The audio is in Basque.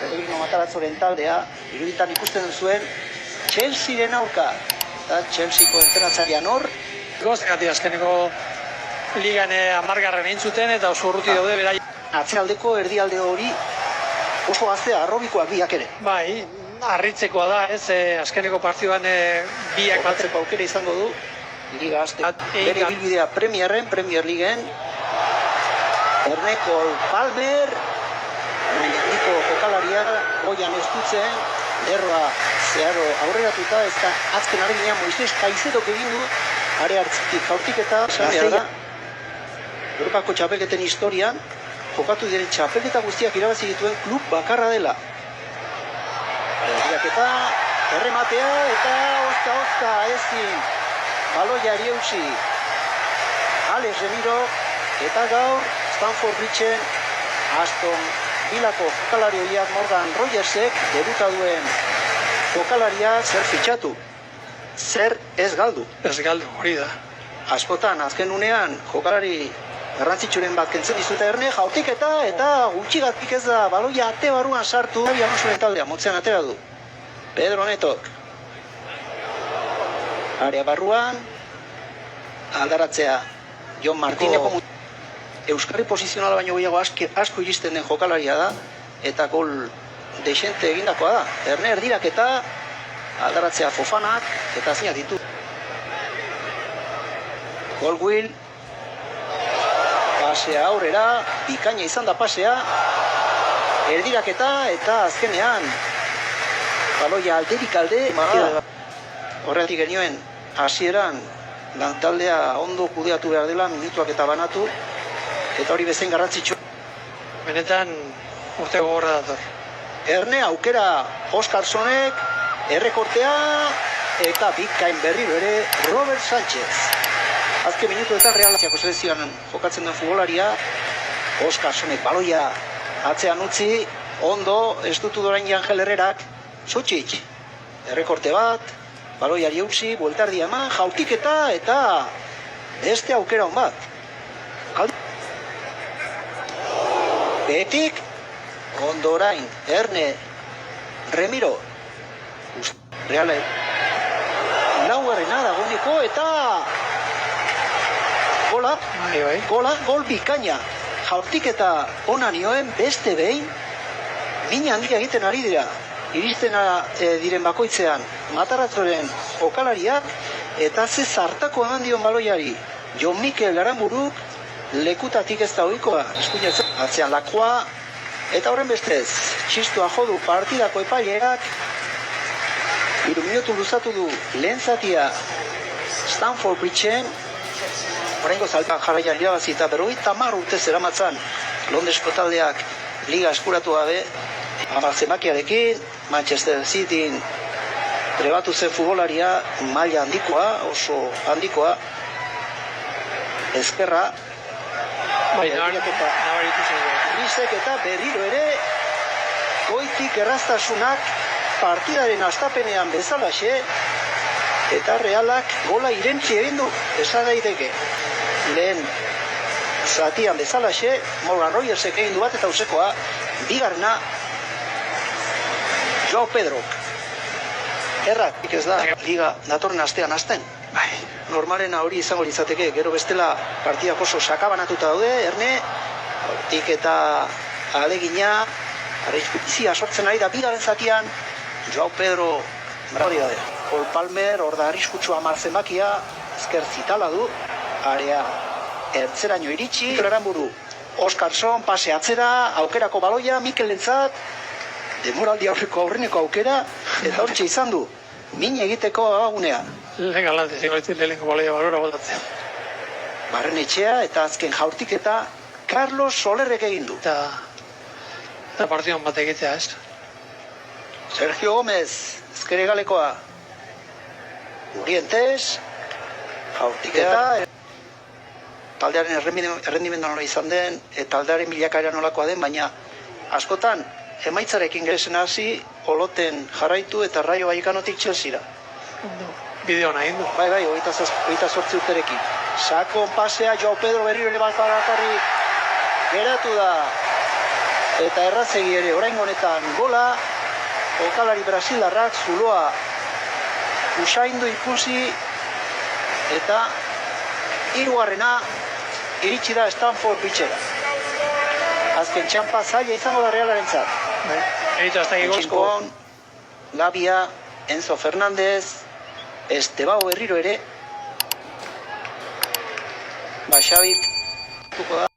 Pellegrino Matarazzoren taldea, iruditan ikusten zuen Chelsearen aurka. Eta Chelseako entrenatzailean hor. Goztegatik azkeneko ligan amargarren egin zuten eta oso urruti daude berai. Atzealdeko erdialde hori oso gaztea, arrobikoak biak ere. Bai, harritzekoa da, ez, azkeneko partioan biak batzeko aukera izango du. Liga azte. Bere bilbidea Premier Liguen. Erneko Palmer, handiko jokalaria, goian estutzen, lerroa zeharo aurreratuta, ez da azken arginean Moises Caicedo egin du, are hartzitik jaurtiketa, gazteia. Europako txapelketen historian, jokatu diren txapelketa guztiak irabazi dituen klub bakarra dela. Erdiaketa, errematea eta ozka ezin, baloiari eusi. Alex Remiro eta gaur Stamford Bridgen Aston Villako jokalari horiak Morgan Rogersek debuta duen jokalaria zer fitxatu, zer ez galdu. Ez galdu, hori da. Askotan, azken unean, jokalari garrantzitsuren bat kentzen dizute Erne, jaurtiketa eta gutxigatik ez da baloia ate barruan sartu. Alonsoren taldea, motzean atera du. Pedro Netok. Area barruan, aldaratzea Jon Martineko Euskarri posizionala baino gehiago asko iristen den jokalaria da, eta gol desente egindakoa da. Erne erdiraketa, aldaratzea Fofanak, eta zina ditu. Goldwill, pasea aurrera, bikaina izan da pasea, erdiraketa, eta azkenean, baloia alderik alde, horretik genioen, hasieran, lantaldea ondo kudeatu behar dela, minutuak eta banatu, eta hori bezain garrantzitsu. Benetan urte gogorra dator. Erne aukera Oskarsonek, errekortea, eta bikain berriro ere Robert Sánchez. Azken minutuetan Realaziako selekzioan jokatzen den futbolaria, Oskarsonek baloia atzean utzi, ondo, ez dutu dorain Angel Herrerak, Sutsic, errekorte bat, baloiari eutsi, bueltardia eman, jautiketa eta beste aukera hon bat. Betik, ondorain, Erne, Remiro, Reale, laugarrena dagoeneko eta gol bikaina. Jaurtiketa ona nioen beste behin, mina handia egiten ari dira. Iristen diren bakoitzean Matarazzoren jokalariak eta ze zartako eman dion baloiari. Jon Mikel Aranburuk lekutatik ez da ohikoa, eskuinatzen atzean Lakoa, eta horren bestez, txistua jodu partidako epaileak, 3 minutu luzatu du lehen zatia Stamford Bridgen, horrengo zaltan jarraian irabazi eta 50 urte zeramatzan Londesko taldeak liga eskuratu gabe, zemakiarekin, Manchester Cityn trebatu zen futbolaria, maila handikoa, oso handikoa, ezkerra, Rizek eta berriro ere goitik erraztasunak partidaren astapenean bezalaxe eta Realak gola irentzi egin du, esan daiteke. Lehen zatian bezalaxe, Morgan Rogersek egin du bat eta usekoa, bigarrena Joao Pedrok. Errak, ez da, liga datorren astean hasten. Normalena hori izango litzateke, gero bestela partidak oso sakabanatuta daude, Erne, hortik eta alegina, arrizkutizia sortzen ari da bigaren zatian, Joao Pedro, hori da, Paul Palmer, hor da arriskutsua marzemakia, ezker zitala du, area ertzeraino iritsi, Aranburu, Oskarson, pase atzera, aukerako baloia, Mikel entzat, demoraldi aurreneko aukera, eta hortxe izan du, min egiteko agunea. Lehen galante, lehenko baloia balora botatzen. Barren etxea eta azken jaurtiketa Carlos Solerrek egin du. Eta partiduan bat egitea, ez? Sergio Gómez, ezker egalekoa. Urientes, jaurtiketa. Taldearen errendimendu nola izan den, taldearen bilakaera nolakoa den, baina askotan emaitzarekin gerezen hasi, Oloten jarraitu eta Rayo Vallecanotik Chelsea-ra. Bideo nahi du. Bai, 28 urterekin. Sakon pasea, Joao Pedro berriro ere bat barakarrik geratu da. eta errazegi ere orain honetan gola, jokalari brasilarrak zuloa usaindu ikusi, eta hirugarrena iritsi da Stanford Beachera. Azken txampa zaila izango da Realarentzat. Eritu, hasta aquí golsko. Txinkon, Gabia, Enzo Fernandez, Estebao berriro ere. Xabik, tuko da.